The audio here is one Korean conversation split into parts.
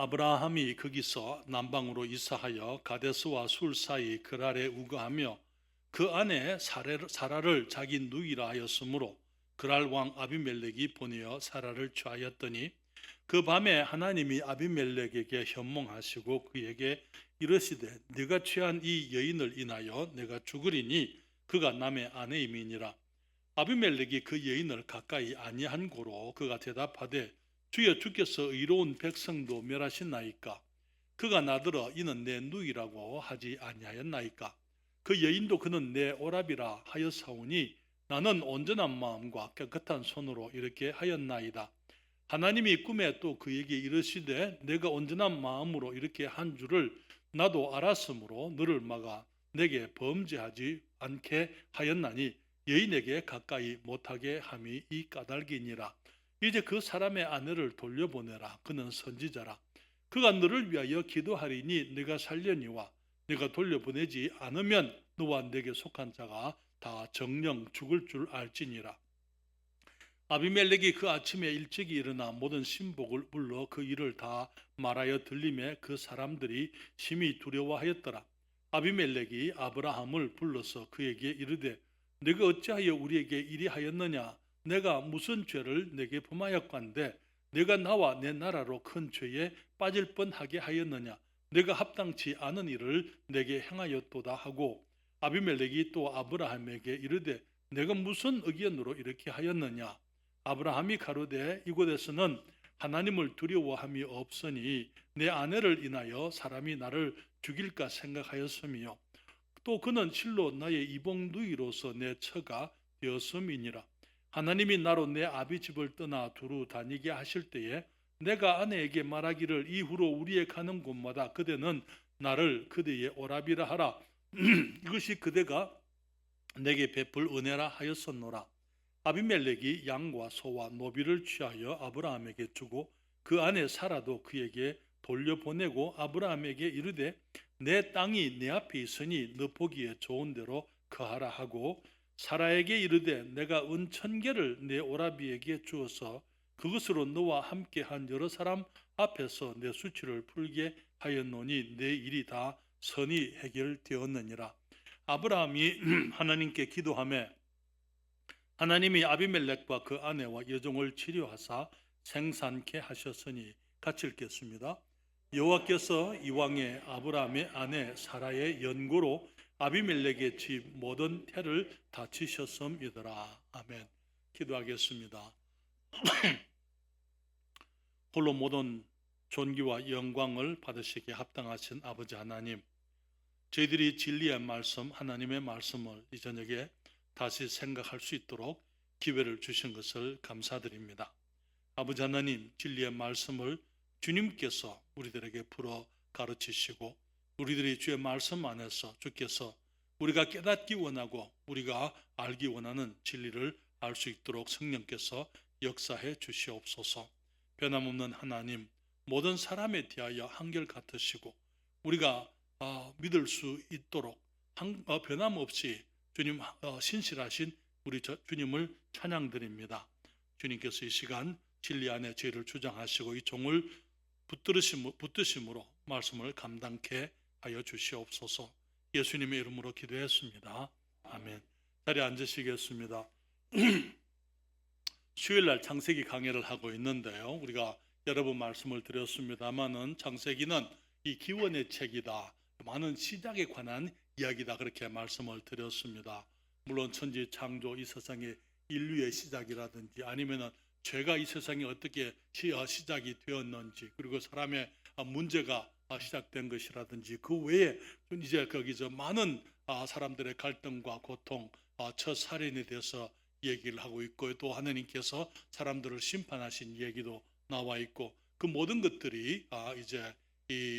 아브라함이 거기서 남방으로 이사하여 가데스와 술 사이 그랄에 우거하며 그 아내 사라를 자기 누이라 하였으므로 그랄 왕 아비멜렉이 보내어 사라를 취하였더니 그 밤에 하나님이 아비멜렉에게 현몽하시고 그에게 이르시되 네가 취한 이 여인을 인하여 내가 죽으리니 그가 남의 아내임이니라. 아비멜렉이 그 여인을 가까이 아니한 고로 그가 대답하되 주여 주께서 의로운 백성도 멸하신나이까. 그가 나더러 이는 내 누이라고 하지 아니하였나이까. 그 여인도 그는 내 오랍이라 하였사오니 나는 온전한 마음과 깨끗한 손으로 이렇게 하였나이다. 하나님이 꿈에 또 그에게 이르시되 내가 온전한 마음으로 이렇게 한 줄을 나도 알았으므로 너를 막아 내게 범죄하지 않게 하였나니 여인에게 가까이 못하게 함이 이 까닭이니라. 이제 그 사람의 아내를 돌려보내라. 그는 선지자라. 그가 너를 위하여 기도하리니 네가 살려니와 네가 돌려보내지 않으면 너와 내게 속한 자가 다 정령 죽을 줄 알지니라. 아비멜렉이 그 아침에 일찍이 일어나 모든 신복을 불러 그 일을 다 말하여 들림에 그 사람들이 심히 두려워하였더라. 아비멜렉이 아브라함을 불러서 그에게 이르되 네가 어찌하여 우리에게 이리 하였느냐. 내가 무슨 죄를 내게 범하였건대 네가 나와 내 나라로 큰 죄에 빠질 뻔하게 하였느냐. 내가 합당치 않은 일을 내게 행하였도다 하고 아비멜렉이 또 아브라함에게 이르되 내가 무슨 의견으로 이렇게 하였느냐. 아브라함이 가로되 이곳에서는 하나님을 두려워함이 없으니 내 아내를 인하여 사람이 나를 죽일까 생각하였으며 또 그는 실로 나의 이복 누이로서 내 처가 되었음이니라. 하나님이 나로 내 아비 집을 떠나 두루 다니게 하실 때에 내가 아내에게 말하기를 이후로 우리의 가는 곳마다 그대는 나를 그대의 오랍이라 하라. 이것이 그대가 내게 베풀 은혜라 하였었노라. 아비멜렉이 양과 소와 노비를 취하여 아브라함에게 주고 그 아내 사라도 그에게 돌려보내고 아브라함에게 이르되 내 땅이 내 앞에 있으니 너 보기에 좋은 대로 거하라 하고 사라에게 이르되 내가 은 1,000개를 내 오라비에게 주어서 그것으로 너와 함께한 여러 사람 앞에서 내 수치를 풀게 하였노니 내 일이 다 선이 해결되었느니라. 아브라함이 하나님께 기도하며 하나님이 아비멜렉과 그 아내와 여종을 치료하사 생산케 하셨으니 같이 읽겠습니다. 여호와께서 이왕에 아브라함의 아내 사라의 연고로 아비멜렉의 집 모든 태를 다치셨음이더라. 아멘. 기도하겠습니다. 홀로 모든 존귀와 영광을 받으시기에 합당하신 아버지 하나님, 저희들이 진리의 말씀, 하나님의 말씀을 이 저녁에 다시 생각할 수 있도록 기회를 주신 것을 감사드립니다. 아버지 하나님, 진리의 말씀을 주님께서 우리들에게 풀어 가르치시고 우리들이 주의 말씀 안에서 주께서 우리가 깨닫기 원하고 우리가 알기 원하는 진리를 알 수 있도록 성령께서 역사해 주시옵소서. 변함없는 하나님, 모든 사람에 대하여 한결같으시고 우리가 믿을 수 있도록 변함없이 주님 신실하신 우리 주님을 찬양드립니다. 주님께서 이 시간 진리 안에 저희를 주장하시고 이 종을 붙드심으로 말씀을 감당케 하여 주시옵소서. 예수님의 이름으로 기도했습니다. 아멘. 자리에 앉으시겠습니다. 수요일날 창세기 강해를 하고 있는데요, 우리가 여러 번 말씀을 드렸습니다마는 창세기는 이 기원의 책이다, 많은 시작에 관한 이야기다, 그렇게 말씀을 드렸습니다. 물론 천지 창조, 이 세상의 인류의 시작이라든지 아니면은 죄가 이 세상에 어떻게 시작이 되었는지, 그리고 사람의 문제가 시작된 것이라든지 그 외에 이제 거기서 많은 사람들의 갈등과 고통, 첫 살인에 대해서 얘기를 하고 있고 또 하나님께서 사람들을 심판하신 얘기도 나와 있고 그 모든 것들이 이제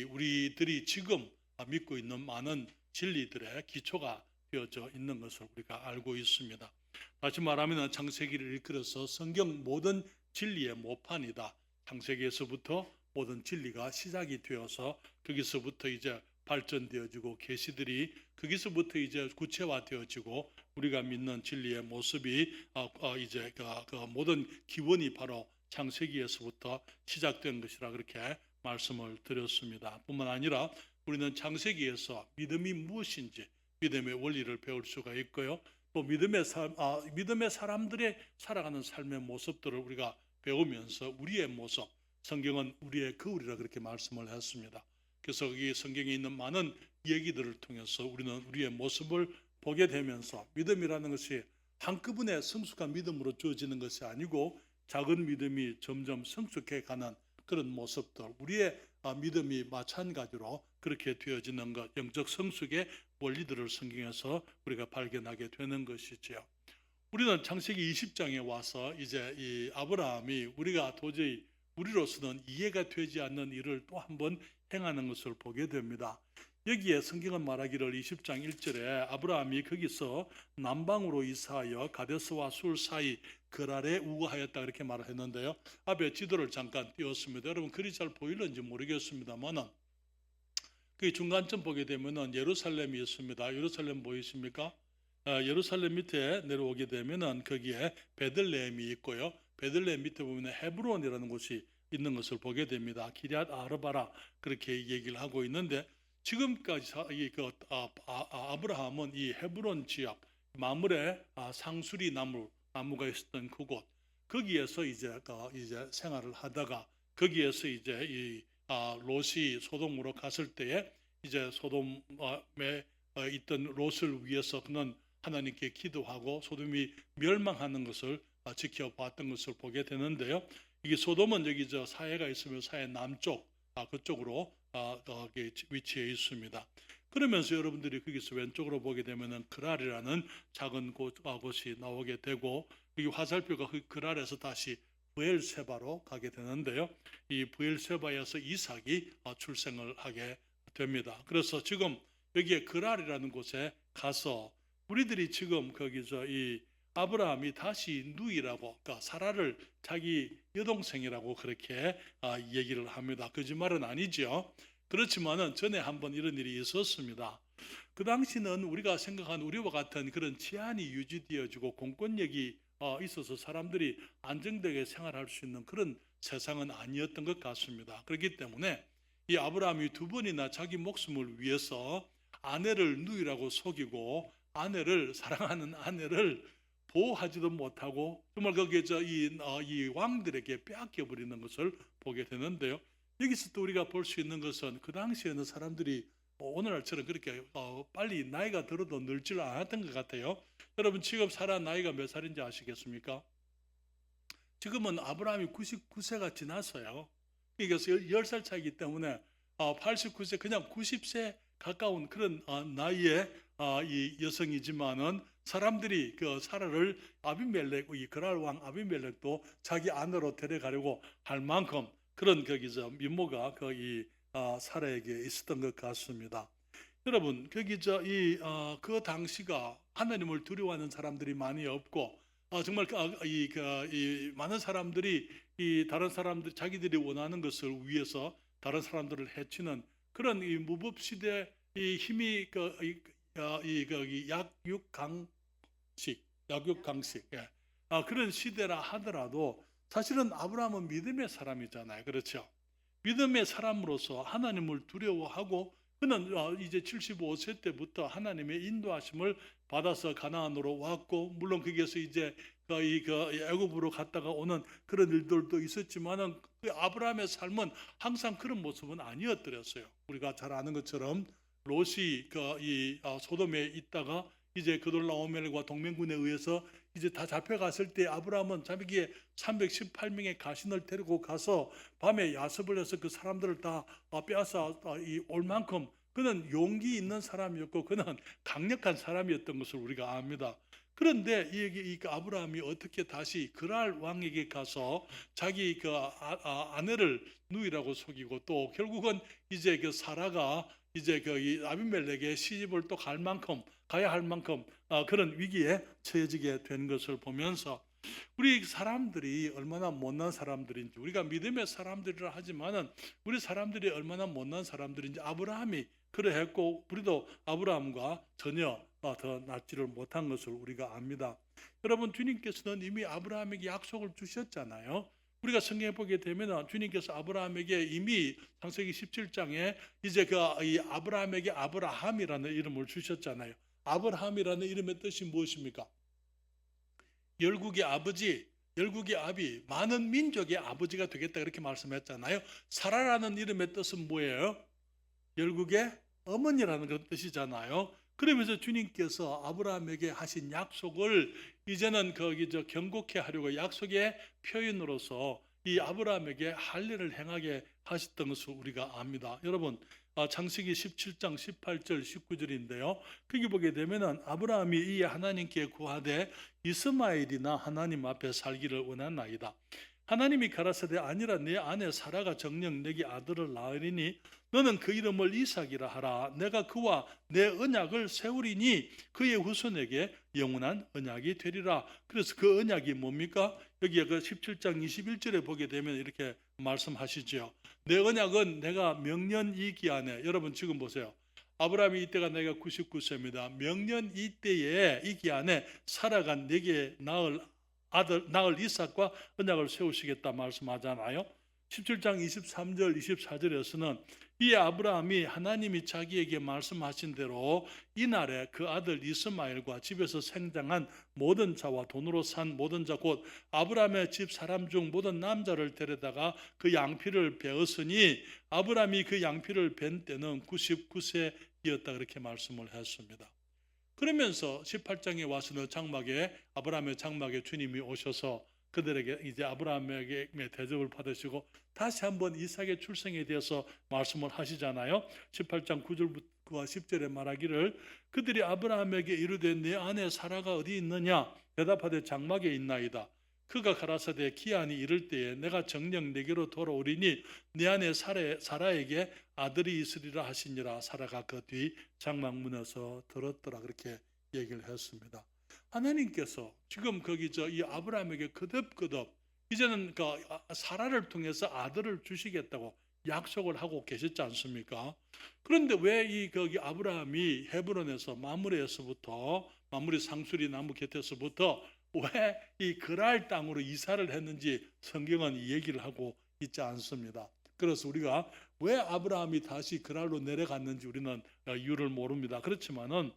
우리들이 지금 믿고 있는 많은 진리들의 기초가 되어져 있는 것을 우리가 알고 있습니다. 다시 말하면 창세기를 일컬어서 성경 모든 진리의 모판이다. 창세기에서부터 모든 진리가 시작이 되어서 거기서부터 이제 발전되어지고 계시들이 거기서부터 이제 구체화되어지고 우리가 믿는 진리의 모습이 이제 그 모든 기원이 바로 창세기에서부터 시작된 것이라 그렇게 말씀을 드렸습니다. 뿐만 아니라 우리는 창세기에서 믿음이 무엇인지 믿음의 원리를 배울 수가 있고요. 또 믿음의 사람들의 살아가는 삶의 모습들을 우리가 배우면서 우리의 모습, 성경은 우리의 거울이라 그렇게 말씀을 했습니다. 그래서 이 성경에 있는 많은 얘기들을 통해서 우리는 우리의 모습을 보게 되면서 믿음이라는 것이 한꺼번에 성숙한 믿음으로 주어지는 것이 아니고 작은 믿음이 점점 성숙해가는 그런 모습들, 우리의 믿음이 마찬가지로 그렇게 되어지는 것, 영적 성숙의 원리들을 성경에서 우리가 발견하게 되는 것이지요. 우리는 창세기 20장에 와서 이제 이 아브라함이 우리가 도저히 우리로서는 이해가 되지 않는 일을 또 한 번 행하는 것을 보게 됩니다. 여기에 성경은 말하기를 20장 1절에 아브라함이 거기서 남방으로 이사하여 가데스와 술 사이 그랄에 우거하였다 이렇게 말을 했는데요. 앞에 지도를 잠깐 띄웠습니다. 여러분 글이 잘 보이는지 모르겠습니다만은 그 중간쯤 보게 되면은 예루살렘이 있습니다. 예루살렘 보이십니까? 예루살렘 밑에 내려오게 되면은 거기에 베들레헴이 있고요. 베들레헴 밑에 보면 헤브론이라는 곳이 있는 것을 보게 됩니다. 기럇 아르바라 그렇게 얘기를 하고 있는데 지금까지 아브라함은 이 헤브론 지역 마물에 상수리 나무가 있었던 그곳 거기에서 이제 생활을 하다가 거기에서 이제 이 롯이 소돔으로 갔을 때에 이제 소돔에 있던 롯을 위해서 그는 하나님께 기도하고 소돔이 멸망하는 것을 지켜봤던 것을 보게 되는데요. 이게 소돔은 여기 사해가 있으면 사해 남쪽 그쪽으로 위치해 있습니다. 그러면서 여러분들이 거기서 왼쪽으로 보게 되면은 그랄이라는 작은 곳이 나오게 되고 여기 화살표가 그 그랄에서 다시 브엘세바로 가게 되는데요. 이 브엘세바에서 이삭이 출생을 하게 됩니다. 그래서 지금 여기에 그랄이라는 곳에 가서 우리들이 지금 거기서 이 아브라함이 다시 누이라고 그러니까 사라를 자기 여동생이라고 그렇게 얘기를 합니다. 거짓말은 아니죠. 그렇지만은 전에 한번 이런 일이 있었습니다. 그 당시는 우리가 생각한 우리와 같은 그런 치안이 유지되어지고 공권력이 있어서 사람들이 안정되게 생활할 수 있는 그런 세상은 아니었던 것 같습니다. 그렇기 때문에 이 아브라함이 두 번이나 자기 목숨을 위해서 아내를 누이라고 속이고 아내를 사랑하는 아내를 보호하지도 못하고 정말 거기에 이 왕들에게 빼앗겨 버리는 것을 보게 되는데요. 여기서 또 우리가 볼 수 있는 것은 그 당시에는 사람들이 오늘날처럼 그렇게 빨리 나이가 들어도 늙질 않았던 것 같아요. 여러분 지금 사라 나이가 몇 살인지 아시겠습니까? 지금은 아브라함이 99세가 지났어요. 그래서 10살 차이기 때문에 89세 그냥 90세 가까운 그런 나이의 이 여성이지만은 사람들이 그 사라를 아비멜렉 이 그랄 왕 아비멜렉도 자기 아내로 데려가려고 할 만큼 그런 거기서 미모가 거기 사라에게 있었던 것 같습니다. 여러분 거기 그 당시가 하나님을 두려워하는 사람들이 많이 없고 정말 이 많은 사람들이 이 다른 사람들 자기들이 원하는 것을 위해서 다른 사람들을 해치는 그런 이 무법 시대 이 힘이 약육강식 그런 시대라 하더라도 사실은 아브라함은 믿음의 사람이잖아요. 그렇죠? 믿음의 사람으로서 하나님을 두려워하고 그는 이제 75세 때부터 하나님의 인도하심을 받아서 가나안으로 왔고 물론 거기에서 이제 애굽으로 갔다가 오는 그런 일들도 있었지만은 그 아브라함의 삶은 항상 그런 모습은 아니었더랬어요. 우리가 잘 아는 것처럼 롯이 이 소돔에 있다가 이제 그돌라오멜과 동맹군에 의해서 이제 다 잡혀갔을 때 아브라함은 자기의 318명의 가신을 데리고 가서 밤에 야습을 해서 그 사람들을 다 빼앗아 올 만큼 그는 용기 있는 사람이었고 그는 강력한 사람이었던 것을 우리가 압니다. 그런데 이 아브라함이 어떻게 다시 그랄 왕에게 가서 자기 아내를 누이라고 속이고 또 결국은 이제 사라가 이제 이 아비멜렉의 시집을 또 가야 할 만큼 그런 위기에 처해지게 된 것을 보면서 우리 사람들이 얼마나 못난 사람들인지 우리가 믿음의 사람들이라 하지만은 우리 사람들이 얼마나 못난 사람들인지 아브라함이 그러했고 우리도 아브라함과 전혀 더 낫지를 못한 것을 우리가 압니다. 여러분 주님께서는 이미 아브라함에게 약속을 주셨잖아요. 우리가 성경에 보게 되면 주님께서 아브라함에게 이미 창세기 17장에 이제 이 아브라함에게 아브라함이라는 이름을 주셨잖아요. 아브라함이라는 이름의 뜻이 무엇입니까? 열국의 아버지, 열국의 아비, 많은 민족의 아버지가 되겠다 그렇게 말씀했잖아요. 사라라는 이름의 뜻은 뭐예요? 열국의 어머니라는 그런 뜻이잖아요. 그러면서 주님께서 아브라함에게 하신 약속을 이제는 경고케 하려고 약속의 표현으로서 이 아브라함에게 할례를 행하게 하셨던 것을 우리가 압니다. 여러분, 창세기 17장 18절 19절인데요. 거기 보게 되면은 아브라함이 이 하나님께 구하되 이스마엘이나 하나님 앞에 살기를 원하나이다. 하나님이 가라사대 아니라 내 아내 사라가 정녕 내게 아들을 낳으리니 너는 그 이름을 이삭이라 하라. 내가 그와 내 언약을 세우리니 그의 후손에게 영원한 언약이 되리라. 그래서 그 언약이 뭡니까? 여기 그 17장 21절에 보게 되면 이렇게 말씀하시죠. 내 언약은 내가 명년 이 기한에, 여러분 지금 보세요. 아브라함이 이때가 내가 99세입니다. 명년 이때에 이 기한에 사라가 내게 낳을 이삭과 언약을 세우시겠다 말씀하잖아요. 17장 23절 24절에서는 이 아브라함이 하나님이 자기에게 말씀하신 대로 이날에 그 아들 이스마엘과 집에서 생장한 모든 자와 돈으로 산 모든 자 곧 아브라함의 집 사람 중 모든 남자를 데려다가 그 양피를 베었으니 아브라함이 그 양피를 벤 때는 99세였다 그렇게 말씀을 했습니다. 그러면서 18장에 와서는 아브라함의 장막에 주님이 오셔서 그들에게 이제 아브라함에게 대접을 받으시고 다시 한번 이삭의 출생에 대해서 말씀을 하시잖아요. 18장 9절과 10절에 말하기를 그들이 아브라함에게 이르되 네 아내 사라가 어디 있느냐 대답하되 장막에 있나이다. 그가 가라사대 기한이 이를 때에 내가 정녕 내게로 돌아오리니 네 아내 사라에게 아들이 있으리라 하시니라. 사라가 그 뒤 장막문에서 들었더라 그렇게 얘기를 했습니다. 하나님께서 지금 이 아브라함에게 거듭 이제는 그 사라를 통해서 아들을 주시겠다고 약속을 하고 계셨지 않습니까? 그런데 왜 거기 아브라함이 헤브론에서 마므리 상수리 나무 곁에서부터 왜 이 그랄 땅으로 이사를 했는지 성경은 얘기를 하고 있지 않습니다. 그래서 우리가 왜 아브라함이 다시 그랄로 내려갔는지 우리는 이유를 모릅니다. 그렇지만은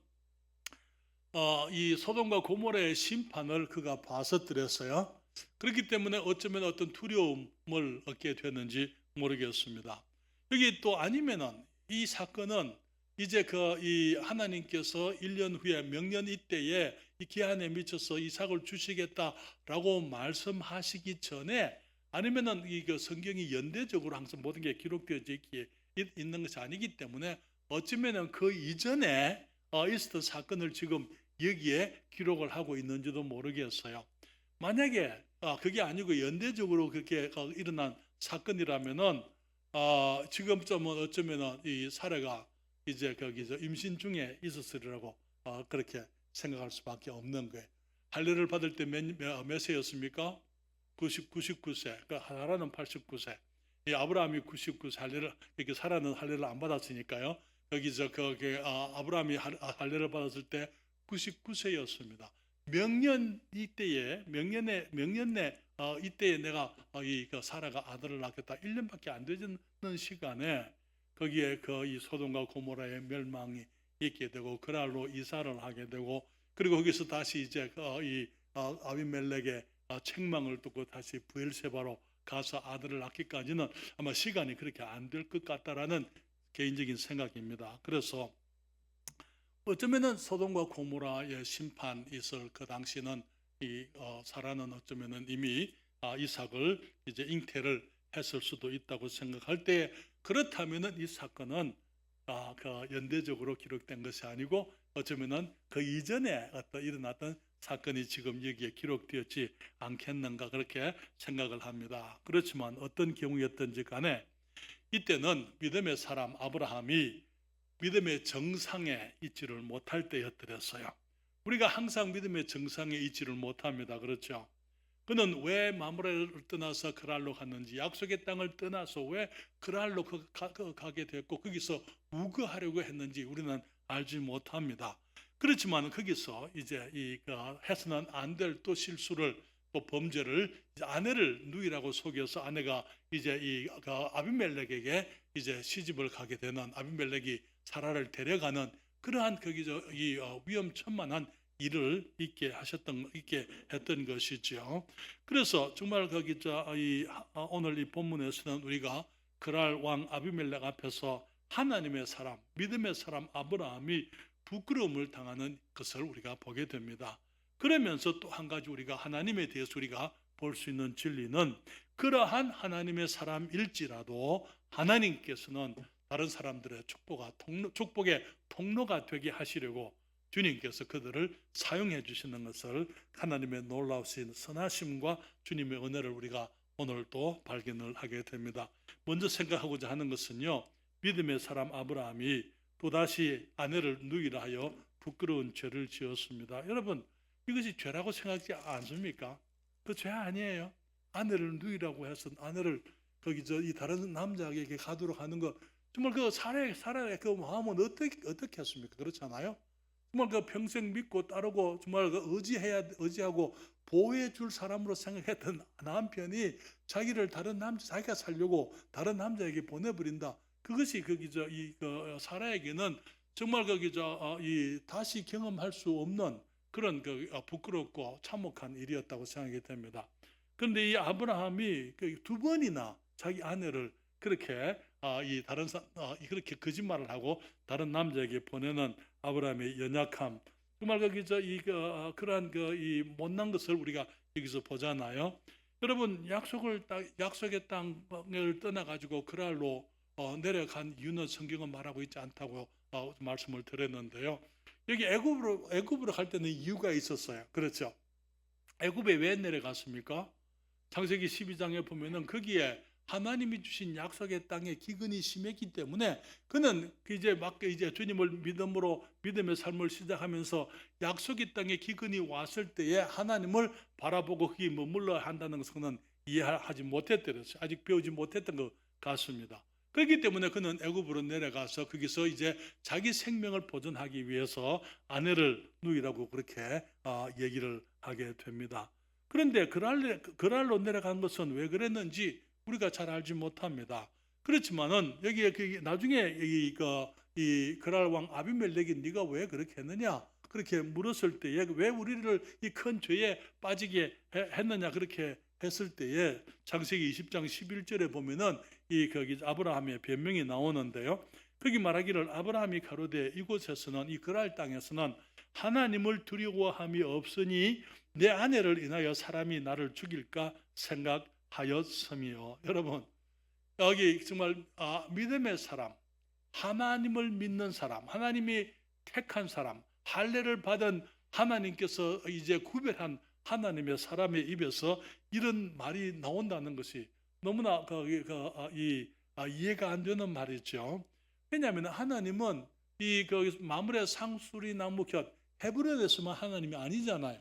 이 소돔과 고모라의 심판을 그가 봐서들었어요. 그렇기 때문에 어쩌면 어떤 두려움을 얻게 됐는지 모르겠습니다. 여기 또 아니면은 이 사건은 이제 이 하나님께서 1년 후에 명년 이때에 이 기한에 미쳐서 이삭을 주시겠다라고 말씀하시기 전에 아니면은 그 성경이 연대적으로 항상 모든 게 기록되어져 있는 것이 아니기 때문에 어쩌면은 그 이전에 있었던 사건을 지금 여기에 기록을 하고 있는지도 모르겠어요. 만약에 그게 아니고 연대적으로 그렇게 일어난 사건이라면은 지금쯤은 어쩌면은 이 사례가 이제 거기서 임신 중에 있었으리라고 그렇게 생각할 수밖에 없는 거예요. 할례를 받을 때 몇 세였습니까? 99세. 그 사라는 89세. 이 아브라함이 99세 할례를 이렇게 사라는 할례를 안 받았으니까요. 여기서 아브라함이 할례를 받았을 때 99세였습니다. 명년 내 이때에 내가 그 사라가 아들을 낳겠다. 1년밖에 안 되는 시간에 거기에 이 소돔과 고모라의 멸망이 있게 되고 그날로 이사를 하게 되고 그리고 거기서 다시 이제 이 아비멜렉의 책망을 듣고 다시 브엘세바로 가서 아들을 낳기까지는 아마 시간이 그렇게 안 될 것 같다라는 개인적인 생각입니다. 그래서 어쩌면은 소돔과 고모라의 심판이 있을 그 당시는 이 사라는 어쩌면은 이미 이삭을 이제 잉태를 했을 수도 있다고 생각할 때 그렇다면은 이 사건은 그 연대적으로 기록된 것이 아니고 어쩌면은 그 이전에 일어났던 사건이 지금 여기에 기록되었지 않겠는가 그렇게 생각을 합니다. 그렇지만 어떤 경우였든지 간에 이때는 믿음의 사람 아브라함이 믿음의 정상에 있지를 못할 때였더랬어요. 우리가 항상 믿음의 정상에 있지를 못합니다. 그렇죠? 그는 왜 마므레를 떠나서 그랄로 갔는지, 약속의 땅을 떠나서 왜 그랄로 가게 됐고 거기서 우거하려고 했는지 우리는 알지 못합니다. 그렇지만 거기서 이제 해서는 안 될 또 실수를 또 범죄를 이제 아내를 누이라고 속여서 아내가 이제 그 아비멜렉에게 이제 시집을 가게 되는, 아비멜렉이 사라를 데려가는 그러한 거기서 이 위험천만한 일을 있게 했던 것이죠. 그래서 정말 거기 오늘 이 본문에서는 우리가 그랄 왕 아비멜렉 앞에서 하나님의 사람, 믿음의 사람 아브라함이 부끄러움을 당하는 것을 우리가 보게 됩니다. 그러면서 또 한 가지 우리가 하나님에 대해서 우리가 볼 수 있는 진리는, 그러한 하나님의 사람일지라도 하나님께서는 다른 사람들의 축복의 통로가 되게 하시려고 주님께서 그들을 사용해 주시는 것을, 하나님의 놀라우신 선하심과 주님의 은혜를 우리가 오늘 또 발견을 하게 됩니다. 먼저 생각하고자 하는 것은요, 믿음의 사람 아브라함이 또다시 아내를 누이라 하여 부끄러운 죄를 지었습니다. 여러분, 이것이 죄라고 생각하지 않습니까? 그 죄 아니에요. 아내를 누이라고 해서 아내를 이 다른 남자에게 가도록 하는 거, 정말 그 사라의 그 마음은 어떻게 했습니까? 그렇잖아요. 정말 그 평생 믿고 따르고 정말 그 의지하고 보호해 줄 사람으로 생각했던 남편이 자기를 자기가 살려고 다른 남자에게 보내버린다. 그것이 사라에게는 정말 다시 경험할 수 없는 그런 부끄럽고 참혹한 일이었다고 생각이 됩니다. 그런데 이 아브라함이 두 번이나 자기 아내를 그렇게 그렇게 거짓말을 하고 다른 남자에게 보내는 아브라함의 연약함, 정말 그러한 이 못난 것을 우리가 여기서 보잖아요. 여러분, 약속의 땅을 떠나가지고 그랄로 내려간 이유는 성경은 말하고 있지 않다고 말씀을 드렸는데요. 여기 애굽으로 갈 때는 이유가 있었어요. 그렇죠? 애굽에 왜 내려갔습니까? 창세기 12장에 보면은 거기에 하나님이 주신 약속의 땅에 기근이 심했기 때문에 그는 이제 주님을 믿음의 삶을 시작하면서 약속의 땅에 기근이 왔을 때에 하나님을 바라보고 거기 머물러야 한다는 것은 이해하지 못했더랬어요. 아직 배우지 못했던 것 같습니다. 그렇기 때문에 그는 애굽으로 내려가서 거기서 이제 자기 생명을 보존하기 위해서 아내를 누이라고 그렇게 얘기를 하게 됩니다. 그런데 그랄로 내려간 것은 왜 그랬는지 우리가 잘 알지 못합니다. 그렇지만은 여기에 나중에 이 그랄 왕 아비멜렉이 네가 왜 그렇게 했느냐 그렇게 물었을 때에, 왜 우리를 이 큰 죄에 빠지게 했느냐 그렇게 했을 때에 창세기 20장 11절에 보면은 거기 아브라함의 변명이 나오는데요. 거기 말하기를 아브라함이 가로되 이곳에서는, 이 그랄 땅에서는 하나님을 두려워함이 없으니 내 아내를 인하여 사람이 나를 죽일까 생각하였으며. 여러분, 여기 정말 믿음의 사람, 하나님을 믿는 사람, 하나님이 택한 사람, 할례를 받은 하나님께서 이제 구별한 하나님의 사람의 입에서 이런 말이 나온다는 것이 너무나 이해가 안 되는 말이죠. 왜냐하면 하나님은 마물의 상수리 나무 곁 헤브론에서만 하나님이 아니잖아요.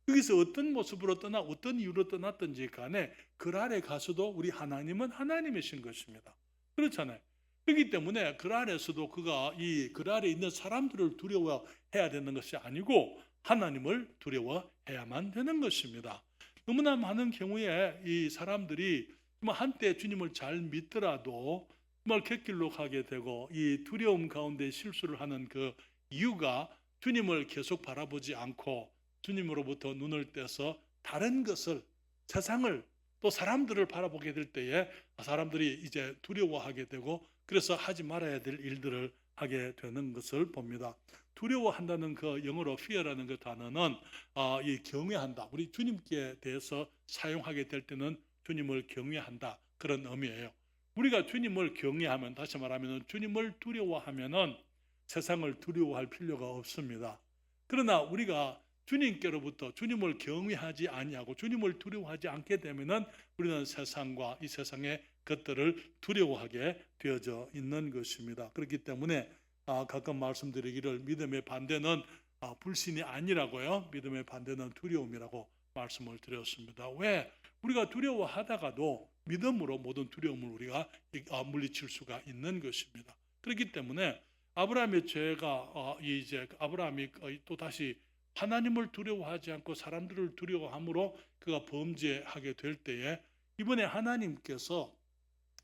여기서 어떤 모습으로 어떤 이유로 떠났든지 간에 그랄에 가서도 우리 하나님은 하나님이신 것입니다. 그렇잖아요. 그렇기 때문에 그랄에서도 그가 이 그랄에 있는 사람들을 두려워해야 되는 것이 아니고 하나님을 두려워해야만 되는 것입니다. 너무나 많은 경우에 이 사람들이 한때 주님을 잘 믿더라도 정말 객길로 가게 되고 이 두려움 가운데 실수를 하는 그 이유가 주님을 계속 바라보지 않고 주님으로부터 눈을 떼서 다른 것을, 세상을 또 사람들을 바라보게 될 때에 사람들이 이제 두려워하게 되고 그래서 하지 말아야 될 일들을 하게 되는 것을 봅니다. 두려워한다는 그 영어로 fear라는 그 단어는 이 경외한다. 우리 주님께 대해서 사용하게 될 때는 주님을 경외한다, 그런 의미예요. 우리가 주님을 경외하면, 다시 말하면 주님을 두려워하면은 세상을 두려워할 필요가 없습니다. 그러나 우리가 주님께로부터 주님을 경외하지 아니하고 주님을 두려워하지 않게 되면은 우리는 세상과 이 세상의 것들을 두려워하게 되어져 있는 것입니다. 그렇기 때문에 가끔 말씀드리기를 믿음의 반대는 불신이 아니라고요. 믿음의 반대는 두려움이라고 말씀을 드렸습니다. 왜? 우리가 두려워하다가도 믿음으로 모든 두려움을 우리가 물리칠 수가 있는 것입니다. 그렇기 때문에 아브라함의 죄가 이제 아브라함이 또 다시 하나님을 두려워하지 않고 사람들을 두려워함으로 그가 범죄하게 될 때에 이번에 하나님께서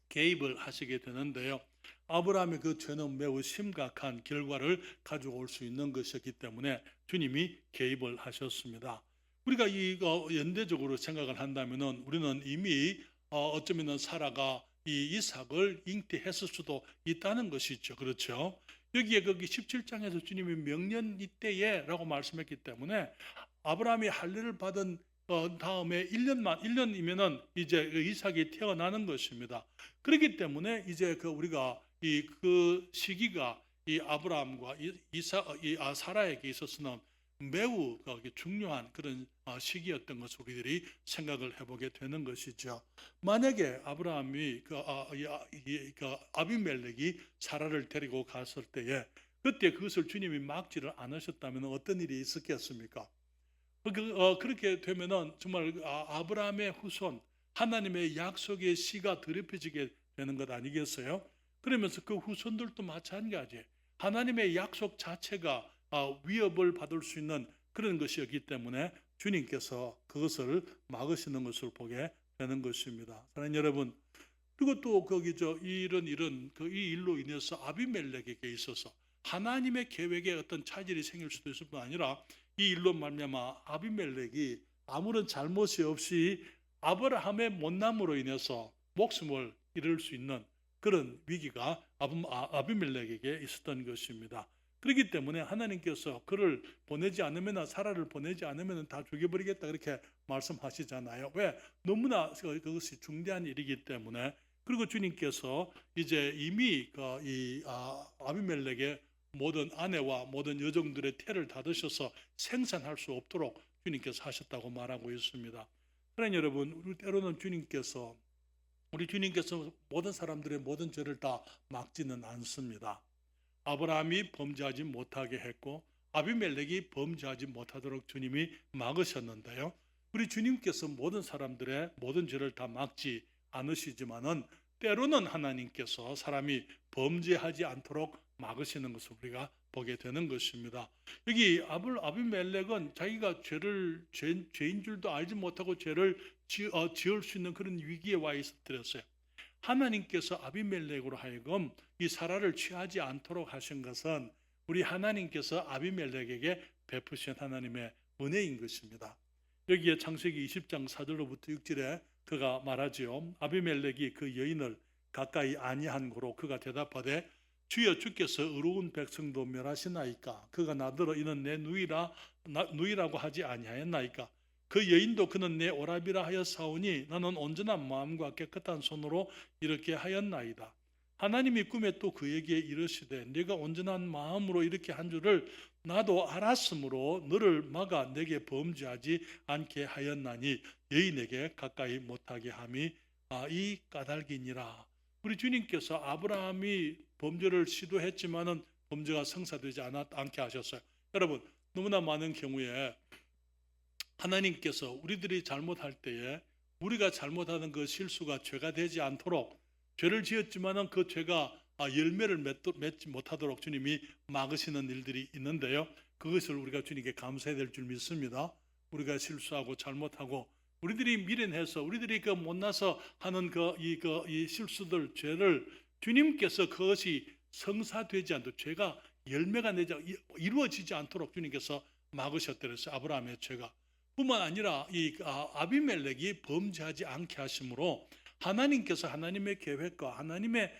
개입을 하시게 되는데요. 아브라함의 그 죄는 매우 심각한 결과를 가져올 수 있는 것이었기 때문에 주님이 개입을 하셨습니다. 우리가 이거 연대적으로 생각을 한다면은 우리는 이미 어쩌면은 사라가 이 이삭을 잉태했을 수도 있다는 것이죠. 그렇죠? 여기에 거기 17장에서 주님이 명년 이때에라고 말씀했기 때문에 아브라함이 할례를 받은 다음에 1년이면은 이제 이삭이 태어나는 것입니다. 그렇기 때문에 이제 우리가 그 시기가 이 아브라함과 사라에게 있어서는 매우 중요한 그런 시기였던 것을 우리들이 생각을 해보게 되는 것이죠. 만약에 아브라함이 아비멜렉이 사라를 데리고 갔을 때에 그때 그것을 주님이 막지를 않으셨다면 어떤 일이 있었겠습니까? 그렇게 되면은 정말 아브라함의 후손, 하나님의 약속의 씨가 더럽혀지게 되는 것 아니겠어요? 그러면서 그 후손들도 마찬가지. 하나님의 약속 자체가 위협을 받을 수 있는 그런 것이었기 때문에 주님께서 그것을 막으시는 것을 보게 되는 것입니다. 사랑하는 여러분, 그리고 또 이런 이 일로 인해서 아비멜렉에게 있어서 하나님의 계획에 어떤 차질이 생길 수도 있을 뿐 아니라 이 일로 말미암아 아비멜렉이 아무런 잘못이 없이 아브라함의 못남으로 인해서 목숨을 잃을 수 있는 그런 위기가 아비멜렉에게 있었던 것입니다. 그렇기 때문에 하나님께서 그를 보내지 않으면, 사라를 보내지 않으면 다 죽여버리겠다 그렇게 말씀하시잖아요. 왜? 너무나 그것이 중대한 일이기 때문에. 그리고 주님께서 이제 이미 아비멜렉의 모든 아내와 모든 여종들의 태를 닫으셔서 생산할 수 없도록 주님께서 하셨다고 말하고 있습니다. 그러나 여러분, 때로는 우리 주님께서 모든 사람들의 모든 죄를 다 막지는 않습니다. 아브라함이 범죄하지 못하게 했고 아비멜렉이 범죄하지 못하도록 주님이 막으셨는데요. 우리 주님께서 모든 사람들의 모든 죄를 다 막지 않으시지만은 때로는 하나님께서 사람이 범죄하지 않도록 막으시는 것을 우리가 보게 되는 것입니다. 여기 아비멜렉은 자기가 죄인 줄도 알지 못하고 죄를 지을 수 있는 그런 위기에 와 있었더랬어요. 하나님께서 아비멜렉으로 하여금 이 사라를 취하지 않도록 하신 것은 우리 하나님께서 아비멜렉에게 베푸신 하나님의 은혜인 것입니다. 여기에 창세기 20장 4절로부터 6절에 그가 말하지요. 아비멜렉이 그 여인을 가까이 아니한 고로 그가 대답하되 주여 주께서 의로운 백성도 멸하시나이까? 그가 나더러 이는 내 누이라고 하지 아니하였나이까? 그 여인도 그는 내 오라비라 하였사오니 나는 온전한 마음과 깨끗한 손으로 이렇게 하였나이다. 하나님이 꿈에 또 그에게 이르시되 네가 온전한 마음으로 이렇게 한 줄을 나도 알았으므로 너를 막아 내게 범죄하지 않게 하였나니 여인에게 가까이 못하게 함이 이 까닭이니라. 우리 주님께서 아브라함이 범죄를 시도했지만은 범죄가 성사되지 않게 하셨어요. 여러분, 너무나 많은 경우에 하나님께서 우리들이 잘못할 때에 우리가 잘못하는 그 실수가 죄가 되지 않도록, 죄를 지었지만은 그 죄가 열매를 맺지 못하도록 주님이 막으시는 일들이 있는데요. 그것을 우리가 주님께 감사해야 될 줄 믿습니다. 우리가 실수하고 잘못하고 우리들이 미련해서 우리들이 못나서 하는 이 실수들, 죄를 주님께서 그것이 성사되지 않도록, 죄가 열매가 이루어지지 않도록 주님께서 막으셨더랬어요. 아브라함의 죄가. 뿐만 아니라 이 아비멜렉이 범죄하지 않게 하심으로 하나님께서 하나님의 계획과 하나님의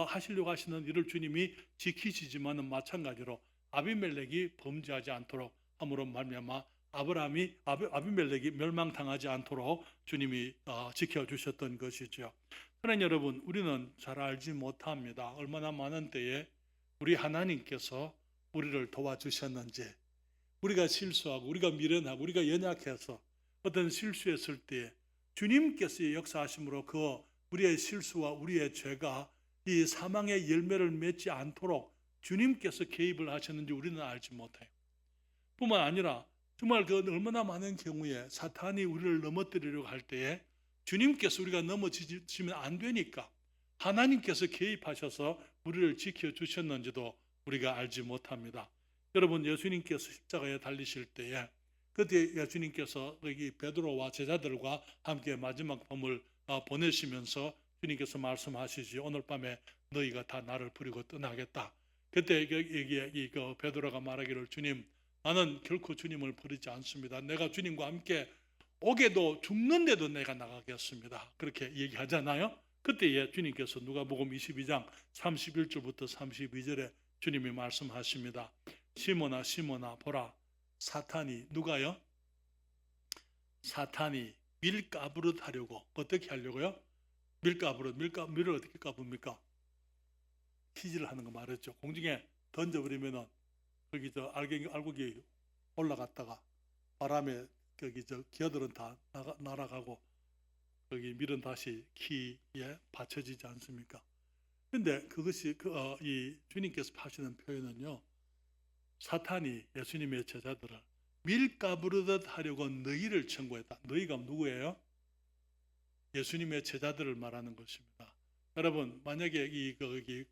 하시려고 하시는 일을 주님이 지키시지만은 마찬가지로 아비멜렉이 범죄하지 않도록 함으로 말미암아 아비멜렉이 멸망당하지 않도록 주님이 지켜주셨던 것이죠. 그러나 여러분, 우리는 잘 알지 못합니다. 얼마나 많은 때에 우리 하나님께서 우리를 도와주셨는지, 우리가 실수하고 우리가 미련하고 우리가 연약해서 어떤 실수했을 때 주님께서의 역사하심으로 우리의 실수와 우리의 죄가 이 사망의 열매를 맺지 않도록 주님께서 개입을 하셨는지 우리는 알지 못해요. 뿐만 아니라 정말 얼마나 많은 경우에 사탄이 우리를 넘어뜨리려고 할 때에 주님께서 우리가 넘어지시면 안 되니까 하나님께서 개입하셔서 우리를 지켜주셨는지도 우리가 알지 못합니다. 여러분, 예수님께서 십자가에 달리실 때에 그때 예수님께서 여기 베드로와 제자들과 함께 마지막 밤을 보내시면서 주님께서 말씀하시지, 오늘 밤에 너희가 다 나를 버리고 떠나겠다. 그때 여기 베드로가 말하기를, 주님, 나는 결코 주님을 버리지 않습니다. 내가 주님과 함께 오게도 죽는데도 내가 나가겠습니다. 그렇게 얘기하잖아요. 그때에 주님께서 누가복음 22장 31절부터 32절에 주님이 말씀하십니다. 시몬아 시몬아 보라, 사탄이, 누가요? 사탄이 밀가부릇 하려고, 어떻게 하려고요? 밀을 어떻게 까붑니까? 키질 하는 거 말했죠. 공중에 던져버리면은 거기 알곡이 올라갔다가 바람에 거기 기어들은 다 날아가고 거기 밀은 다시 키에 받쳐지지 않습니까? 근데 그것이 이 주님께서 하시는 표현은요, 사탄이 예수님의 제자들을 밀가부르듯 하려고 너희를 청구했다. 너희가 누구예요? 예수님의 제자들을 말하는 것입니다. 여러분, 만약에 이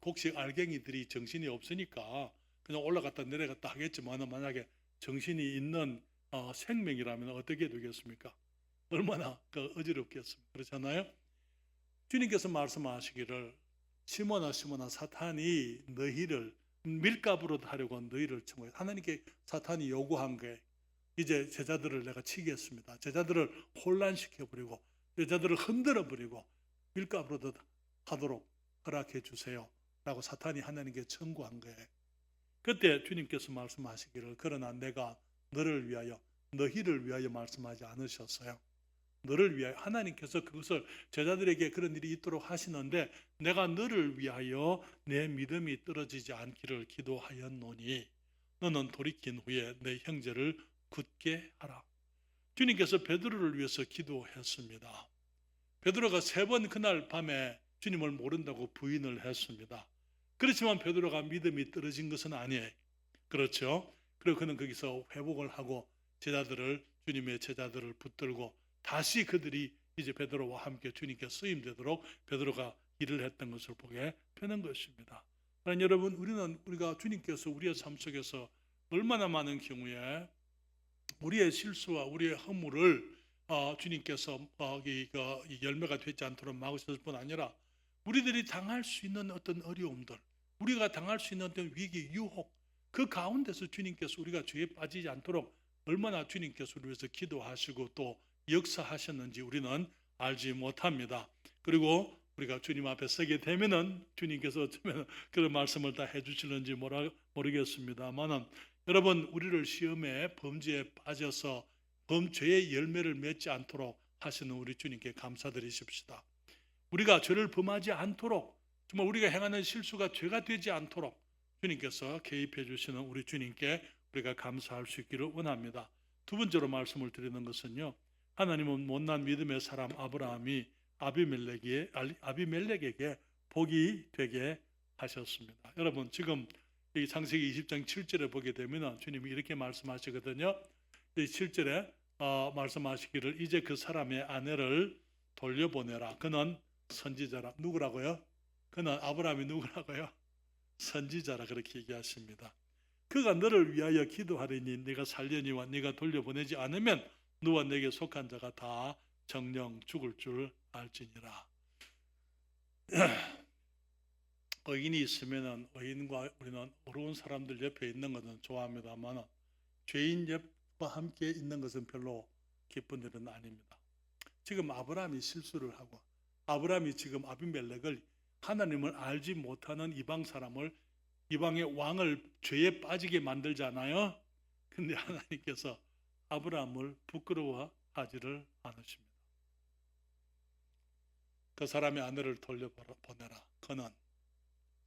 곡식 알갱이들이 정신이 없으니까 그냥 올라갔다 내려갔다 하겠지만, 만약에 정신이 있는 생명이라면 어떻게 되겠습니까? 얼마나 어지럽겠습니까? 그렇잖아요. 주님께서 말씀하시기를, 시몬아 시몬아, 사탄이 너희를 밀가부로 하려고 너희를 청구해. 하나님께 사탄이 요구한 게, 이제 제자들을 내가 치겠습니다. 제자들을 혼란시켜버리고 제자들을 흔들어버리고 밀가부로 하도록 허락해 주세요 라고 사탄이 하나님께 청구한 거예요. 그때 주님께서 말씀하시기를, 그러나 내가 너를 위하여, 너희를 위하여 말씀하지 않으셨어요. 너를 위하여, 하나님께서 그것을 제자들에게 그런 일이 있도록 하시는데, 내가 너를 위하여 내 믿음이 떨어지지 않기를 기도하였노니 너는 돌이킨 후에 내 형제를 굳게 하라. 주님께서 베드로를 위해서 기도했습니다. 베드로가 3번 그날 밤에 주님을 모른다고 부인을 했습니다. 그렇지만 베드로가 믿음이 떨어진 것은 아니에요. 그렇죠? 그리고 그는 거기서 회복을 하고 주님의 제자들을 붙들고 다시 그들이 이제 베드로와 함께 주님께 쓰임되도록 베드로가 일을 했던 것을 보게 되는 것입니다. 그러나 여러분, 우리가 주님께서 우리의 삶 속에서 얼마나 많은 경우에 우리의 실수와 우리의 허물을 주님께서 열매가 되지 않도록 막으셨을 뿐 아니라, 우리들이 당할 수 있는 어떤 어려움들, 우리가 당할 수 있는 어떤 위기, 유혹, 그 가운데서 주님께서 우리가 죄에 빠지지 않도록 얼마나 주님께서 우리 위해서 기도하시고 또 역사하셨는지 우리는 알지 못합니다. 그리고 우리가 주님 앞에 서게 되면은 주님께서 어쩌면 그런 말씀을 다 해주실는지 모르겠습니다만은, 여러분, 우리를 시험에 범죄에 빠져서 범죄의 열매를 맺지 않도록 하시는 우리 주님께 감사드리십시다. 우리가 죄를 범하지 않도록, 정말 우리가 행하는 실수가 죄가 되지 않도록 주님께서 개입해 주시는 우리 주님께 우리가 감사할 수 있기를 원합니다. 두 번째로 말씀을 드리는 것은요, 하나님은 못난 믿음의 사람 아브라함이 아비멜렉에게 복이 되게 하셨습니다. 여러분, 지금 이 창세기 20장 7절에 보게 되면 주님이 이렇게 말씀하시거든요. 이 7절에 말씀하시기를, 이제 그 사람의 아내를 돌려보내라. 그는 선지자라. 누구라고요? 그는 아브라함이 누구라고요? 선지자라, 그렇게 얘기하십니다. 그가 너를 위하여 기도하리니 네가 살려니와 네가 돌려보내지 않으면 너와 내게 속한 자가 다 정령 죽을 줄 알지니라. 의인이 있으면 의인과 우리는 어려운 사람들 옆에 있는 것은 좋아합니다만, 죄인 옆과 함께 있는 것은 별로 기쁜 일은 아닙니다. 지금 아브라함이 실수를 하고, 아브라함이 지금 아비멜렉을, 하나님을 알지 못하는 이방 사람을, 이방의 왕을 죄에 빠지게 만들잖아요. 근데 하나님께서 아브라함을 부끄러워하지를 않으십니다. 그 사람의 아내를 돌려보내라. 그는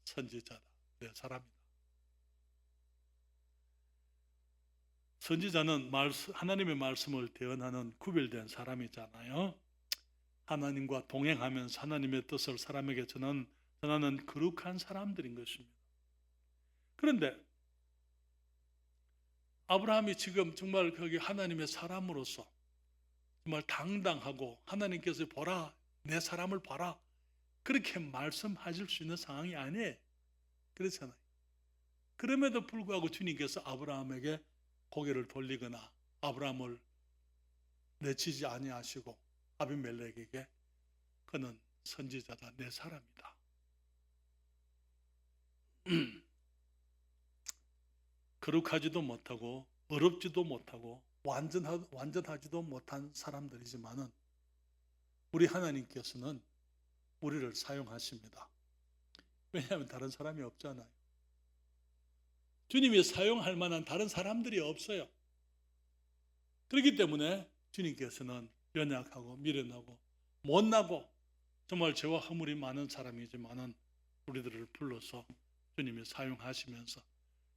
선지자다. 내 사람이다. 선지자는 하나님의 말씀을 대언하는 구별된 사람이잖아요. 하나님과 동행하면서 하나님의 뜻을 사람에게 전하는 거룩한 사람들인 것입니다. 그런데 아브라함이 지금 정말 거기 하나님의 사람으로서 정말 당당하고, 하나님께서 보라, 내 사람을 봐라, 그렇게 말씀하실 수 있는 상황이 아니에요. 그렇잖아요. 그럼에도 불구하고 주님께서 아브라함에게 고개를 돌리거나 아브라함을 내치지 아니하시고 아비멜렉에게 그는 선지자다, 내 사람이다. 거룩하지도 못하고 어렵지도 못하고 완전하지도 못한 사람들이지만은 우리 하나님께서는 우리를 사용하십니다. 왜냐하면 다른 사람이 없잖아요. 주님이 사용할 만한 다른 사람들이 없어요. 그렇기 때문에 주님께서는 연약하고 미련하고 못나고 정말 죄와 허물이 많은 사람이지만은 우리들을 불러서 주님이 사용하시면서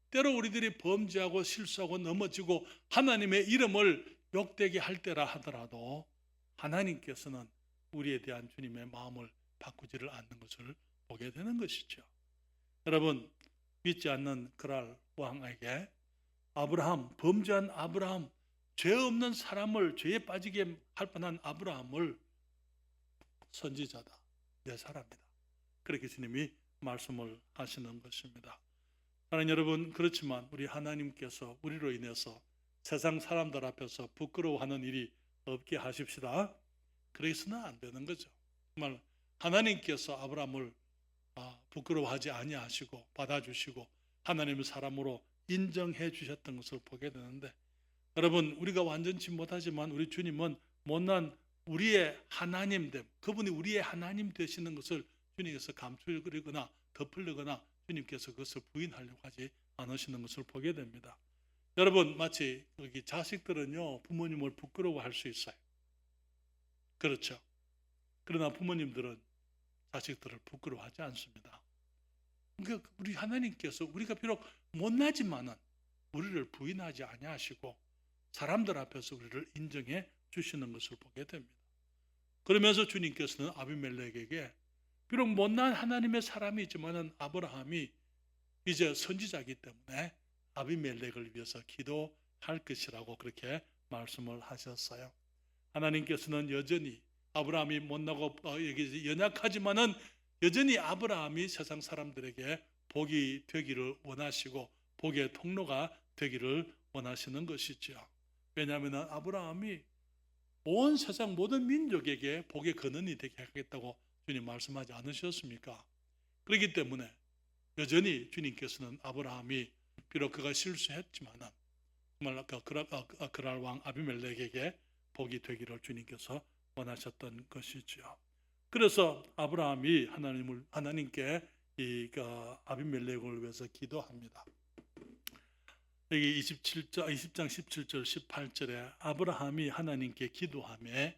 때로 우리들이 범죄하고 실수하고 넘어지고 하나님의 이름을 욕되게 할 때라 하더라도 하나님께서는 우리에 대한 주님의 마음을 바꾸지를 않는 것을 보게 되는 것이죠. 여러분, 믿지 않는 그랄 왕에게 아브라함, 범죄한 아브라함, 죄 없는 사람을, 죄에 빠지게 할 뻔한 아브라함을 선지자다, 내 사람이다, 그렇게 주님이 말씀을 하시는 것입니다. 사랑하는 여러분, 그렇지만 우리 하나님께서 우리로 인해서 세상 사람들 앞에서 부끄러워하는 일이 없게 하십시다. 그래서는 안 되는 거죠. 정말 하나님께서 아브라함을 부끄러워하지 아니하시고 받아주시고 하나님의 사람으로 인정해 주셨던 것을 보게 되는데, 여러분, 우리가 완전치 못하지만 우리 주님은 못난 우리의 하나님됨, 그분이 우리의 하나님 되시는 것을 주님께서 감추거나 덮으려거나 주님께서 그것을 부인하려고 하지 않으시는 것을 보게 됩니다. 여러분, 마치 여기 자식들은요, 부모님을 부끄러워할 수 있어요. 그렇죠. 그러나 부모님들은 자식들을 부끄러워하지 않습니다. 그러니까 우리 하나님께서 우리가 비록 못나지만은 우리를 부인하지 아니하시고 사람들 앞에서 우리를 인정해 주시는 것을 보게 됩니다. 그러면서 주님께서는 아비멜렉에게 비록 못난 하나님의 사람이지만은 아브라함이 이제 선지자이기 때문에 아비멜렉을 위해서 기도할 것이라고 그렇게 말씀을 하셨어요. 하나님께서는 여전히 아브라함이 못나고 연약하지만은 여전히 아브라함이 세상 사람들에게 복이 되기를 원하시고 복의 통로가 되기를 원하시는 것이죠. 왜냐하면 아브라함이 온 세상 모든 민족에게 복의 근원이 되게 하겠다고 주님 말씀하지 않으셨습니까? 그렇기 때문에 여전히 주님께서는 아브라함이 비록 그가 실수했지만은 정말 그랄 왕 아비멜렉에게 복이 되기를 주님께서 원하셨던 것이죠. 그래서 아브라함이 하나님께 아비멜렉을 위해서 기도합니다. 여기 20장 17절 18절에 아브라함이 하나님께 기도하며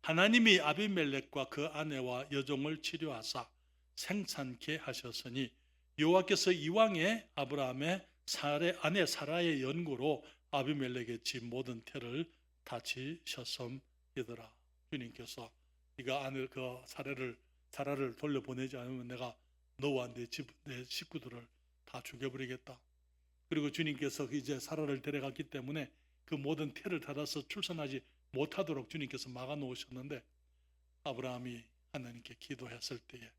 하나님이 아비멜렉과 그 아내와 여종을 치료하사 생산케 하셨으니 여호와께서 이왕에 아브라함의 아내 사라의 연고로 아비멜렉의 집 모든 태를 다치셨음이더라. 주님께서 네가 아내 사라를 돌려보내지 않으면 내가 너와 내 식구들을 다 죽여버리겠다. 그리고 주님께서 이제 사라를 데려갔기 때문에 그 모든 태를 닫아서 출산하지 못하도록 주님께서 막아 놓으셨는데, 아브라함이 하나님께 기도했을 때에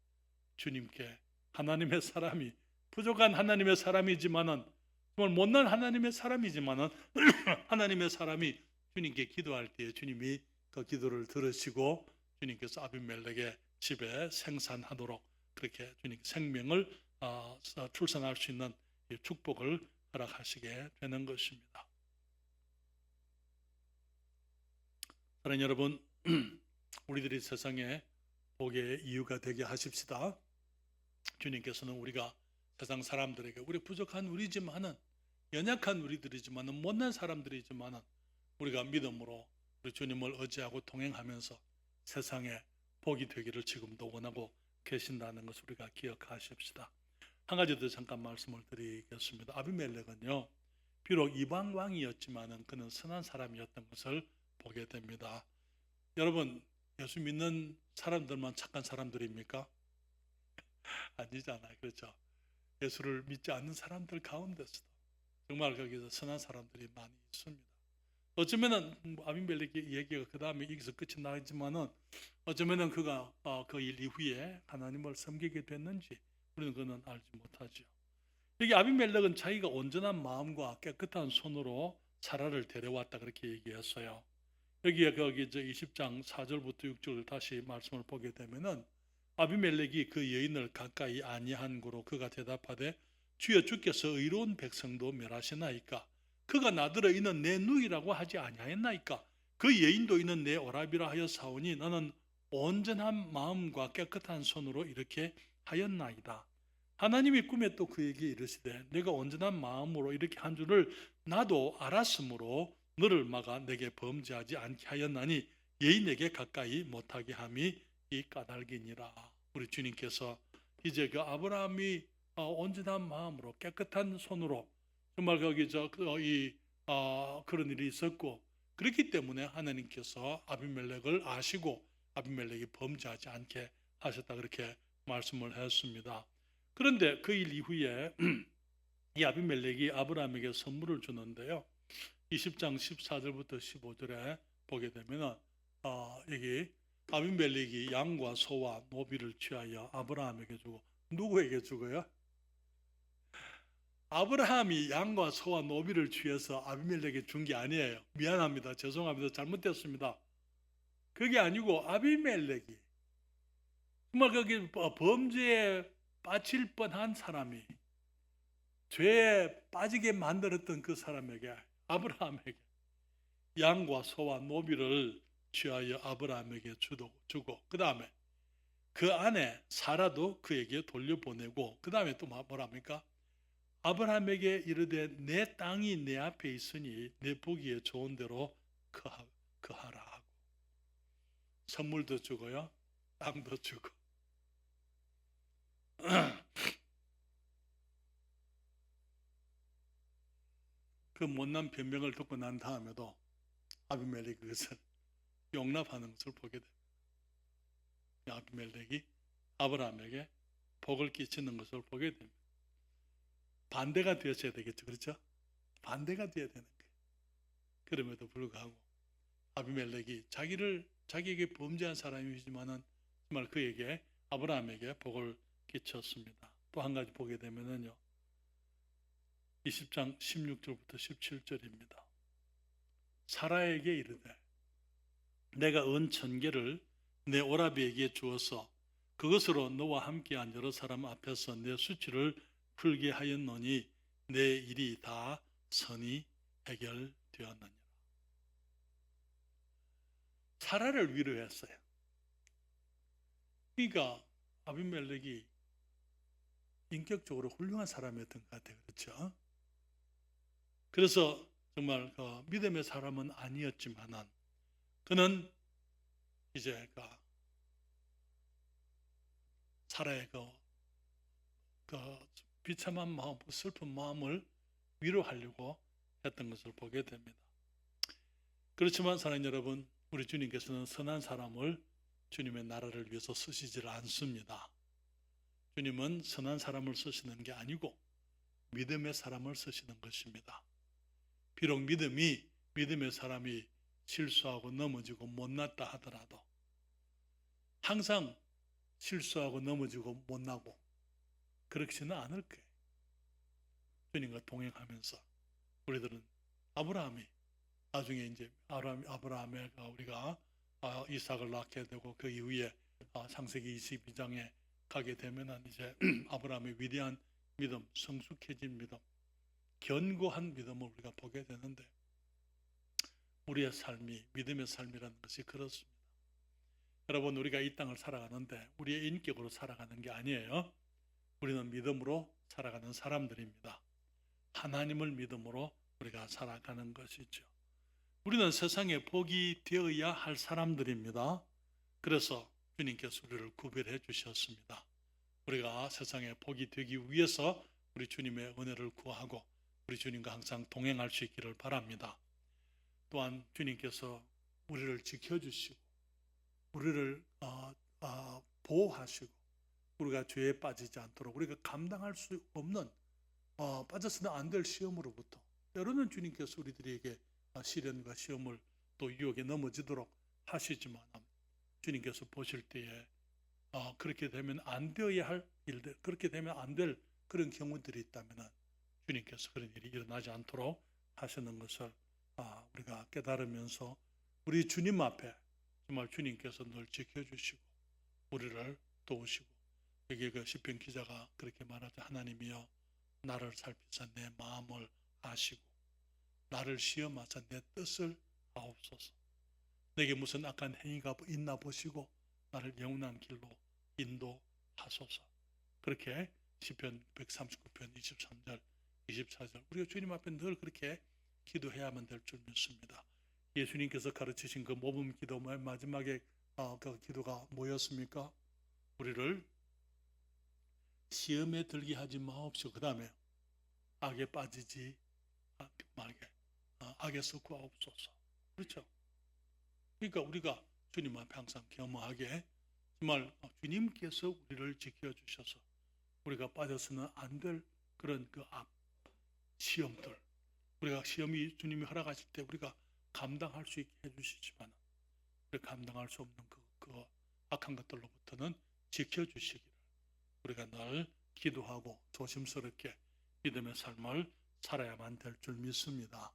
주님께 하나님의 사람이, 부족한 하나님의 사람이지만은 정말 못난 하나님의 사람이지만은 하나님의 사람이 주님께 기도할 때에 주님이 그 기도를 들으시고 주님께서 아비멜렉의 집에 생산하도록 그렇게 주님 생명을 출산할 수 있는 축복을 허락하시게 되는 것입니다. 사랑하는 여러분, 우리들이 세상에 복의 이유가 되게 하십시다. 주님께서는 우리가 세상 사람들에게 우리 부족한 우리지만은 연약한 우리들이지만은 못난 사람들이지만은 우리가 믿음으로 우리 주님을 의지하고 동행하면서 세상에 복이 되기를 지금도 원하고 계신다는 것을 우리가 기억하십시다. 한 가지 더 잠깐 말씀을 드리겠습니다. 아비멜렉은요, 비록 이방 왕이었지만은 그는 선한 사람이었던 것을 보게 됩니다. 여러분, 예수 믿는 사람들만 착한 사람들입니까? 아니잖아요. 그렇죠? 예수를 믿지 않는 사람들 가운데서도 정말 거기서 선한 사람들이 많이 있습니다. 어쩌면은 아비멜렉 얘기가 그 다음에 여기서 끝이 나지만은 어쩌면은 그가 그 일 이후에 하나님을 섬기게 됐는지 우리는 그는 알지 못하죠. 여기 아비멜렉은 자기가 온전한 마음과 깨끗한 손으로 사라를 데려왔다 그렇게 얘기했어요. 여기에 거기 20장 4절부터 6절 다시 말씀을 보게 되면은 아비멜렉이 그 여인을 가까이 아니한 고로 그가 대답하되 주여 주께서 의로운 백성도 멸하시나이까 그가 나더러 이는 내 누이라고 하지 아니하였나이까 그 여인도 이는 내 오라비라 하여 사오니 나는 온전한 마음과 깨끗한 손으로 이렇게 하였나이다. 하나님이 꿈에 또 그에게 이르시되 내가 온전한 마음으로 이렇게 한 줄을 나도 알았으므로 너를 막아 내게 범죄하지 않게 하였나니 여인에게 가까이 못하게 함이 이 까닭이니라. 우리 주님께서 이제 그 아브라함이 온전한 마음으로 깨끗한 손으로 정말 거기 그런 일이 있었고 그렇기 때문에 하나님께서 아비멜렉을 아시고 아비멜렉이 범죄하지 않게 하셨다 그렇게 말씀을 했습니다. 그런데 그 일 이후에 이 아비멜렉이 아브라함에게 선물을 주는데요. 20장 14절부터 15절에 보게 되면 여기 아비멜렉이 양과 소와 노비를 취하여 아브라함에게 주고 누구에게 주고요? 아브라함이 양과 소와 노비를 취해서 아비멜렉에게 준 게 아니에요. 미안합니다. 죄송합니다. 잘못됐습니다. 그게 아니고 아비멜렉이 정말 거기 범죄에 빠질 뻔한 사람이 죄에 빠지게 만들었던 그 사람에게 아브라함에게 양과 소와 노비를 취하여 아브라함에게 주고 그 다음에 그 아내 사라도 그에게 돌려보내고 그 다음에 또 뭐랍니까? 아브라함에게 이르되 내 땅이 내 앞에 있으니 내 보기에 좋은 대로 거하라 하고 선물도 주고요. 땅도 주고 그 못난 변명을 듣고 난 다음에도 아비멜렉이 그것을 용납하는 것을 보게 됩니다. 아비멜렉이 아브라함에게 복을 끼치는 것을 보게 됩니다. 반대가 되었어야 되겠죠. 그렇죠? 반대가 되어야 되는 거예요. 그럼에도 불구하고 아비멜렉이 자기에게 범죄한 사람이지만은 정말 그에게 아브라함에게 복을 끼쳤습니다. 또 한 가지 보게 되면은요. 20장 16절부터 17절입니다. 사라에게 이르되 내가 은 1000개를 내 오라비에게 주어서 그것으로 너와 함께한 여러 사람 앞에서 내 수치를 풀게 하였노니 내 일이 다 선이 해결되었느니라. 사라를 위로했어요. 그러니까 아비멜렉이 인격적으로 훌륭한 사람이었던 것 같아요. 그렇죠? 그래서 정말 그 믿음의 사람은 아니었지만은 그는 이제 그 사라의 그 비참한 마음, 슬픈 마음을 위로하려고 했던 것을 보게 됩니다. 그렇지만 사랑하는 여러분, 우리 주님께서는 선한 사람을 주님의 나라를 위해서 쓰시질 않습니다. 주님은 선한 사람을 쓰시는 게 아니고 믿음의 사람을 쓰시는 것입니다. 비록 믿음의 사람이 실수하고 넘어지고 못났다 하더라도 항상 실수하고 넘어지고 못나고 그렇지는 않을 거예요. 주님과 동행하면서 우리들은 아브라함이 나중에 이제 아브라함의 우리가 이삭을 낳게 되고 그 이후에 창세기 22장에 가게 되면은 이제 아브라함의 위대한 믿음, 성숙해진 믿음, 견고한 믿음을 우리가 보게 되는데 우리의 삶이 믿음의 삶이라는 것이 그렇습니다. 여러분, 우리가 이 땅을 살아가는데 우리의 인격으로 살아가는 게 아니에요. 우리는 믿음으로 살아가는 사람들입니다. 하나님을 믿음으로 우리가 살아가는 것이죠. 우리는 세상에 복이 되어야 할 사람들입니다. 그래서 주님께서 우리를 구별해 주셨습니다. 우리가 세상에 복이 되기 위해서 우리 주님의 은혜를 구하고 우리 주님과 항상 동행할 수 있기를 바랍니다. 또한 주님께서 우리를 지켜주시고 우리를 보호하시고 우리가 죄에 빠지지 않도록 우리가 감당할 수 없는 빠져서는 안 될 시험으로부터 때로는 주님께서 우리들에게 시련과 시험을 또 유혹에 넘어지도록 하시지만 주님께서 보실 때에 그렇게 되면 안 되어야 할 일들, 그렇게 되면 안 될 그런 경우들이 있다면 주님께서 그런 일이 일어나지 않도록 하시는 것을 우리가 깨달으면서 우리 주님 앞에 정말 주님께서 늘 지켜주시고 우리를 도우시고, 여기 그 시편 기자가 그렇게 말하죠. 하나님이여 나를 살피사 내 마음을 아시고 나를 시험하사 내 뜻을 아옵소서. 내게 무슨 악한 행위가 있나 보시고 나를 영원한 길로 인도하소서. 그렇게 시편 139편 23절 24절 우리가 주님 앞에 늘 그렇게 기도해야만 될 줄 믿습니다. 예수님께서 가르치신 그 모범 기도 마지막에 그 기도가 뭐였습니까? 우리를 시험에 들게 하지 마옵시고 그 다음에 악에 빠지지 말게 악에서 구하옵소서. 그렇죠? 그러니까 우리가 주님 앞에 항상 겸허하게 정말 주님께서 우리를 지켜주셔서 우리가 빠져서는 안 될 그런 그 시험들, 우리가 시험이 주님이 허락하실 때 우리가 감당할 수 있게 해주시지만 우리가 감당할 수 없는 그 악한 것들로부터는 지켜주시기를 우리가 늘 기도하고 조심스럽게 믿음의 삶을 살아야만 될 줄 믿습니다.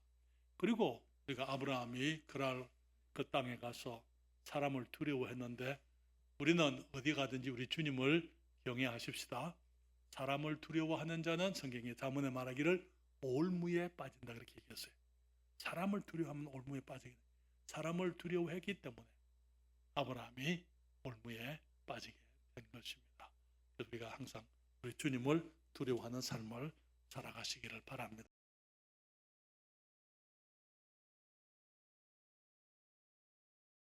그리고 우리가 아브라함이 그랄 그 땅에 가서 사람을 두려워했는데 우리는 어디 가든지 우리 주님을 경외하십시다. 사람을 두려워하는 자는 성경의 잠언에 말하기를 올무에 빠진다 그렇게 얘기했어요. 사람을 두려워하면 올무에 빠지게 돼요. 사람을 두려워했기 때문에 아브라함이 올무에 빠지게 된 것입니다. 그래서 우리가 항상 우리 주님을 두려워하는 삶을 살아가시기를 바랍니다.